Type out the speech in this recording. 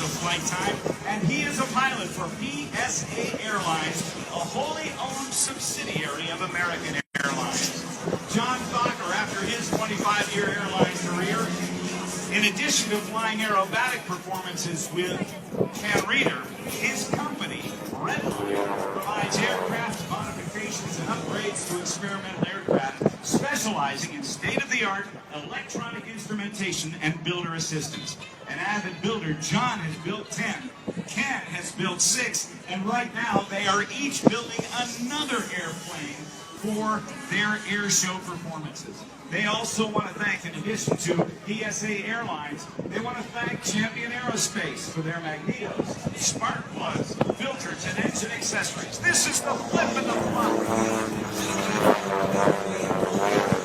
of flight time, and he is a pilot for PSA Airlines, a wholly owned subsidiary of American Airlines. John Thacker, after his 25-year airline career, in addition to flying aerobatic performances with Ken Reeder, his company, Redline, provides aircraft modifications and upgrades to experimental aircraft, specializing in state-of-the-art electronic instrumentation and builder assistance. An avid builder, John has built 10, Ken has built 6, and right now they are each building another airplane for their air show performances. They also want to thank, in addition to PSA Airlines, they want to thank Champion Aerospace for their magnetos, spark plugs, filters, and engine accessories. This is the Flip and the Flop.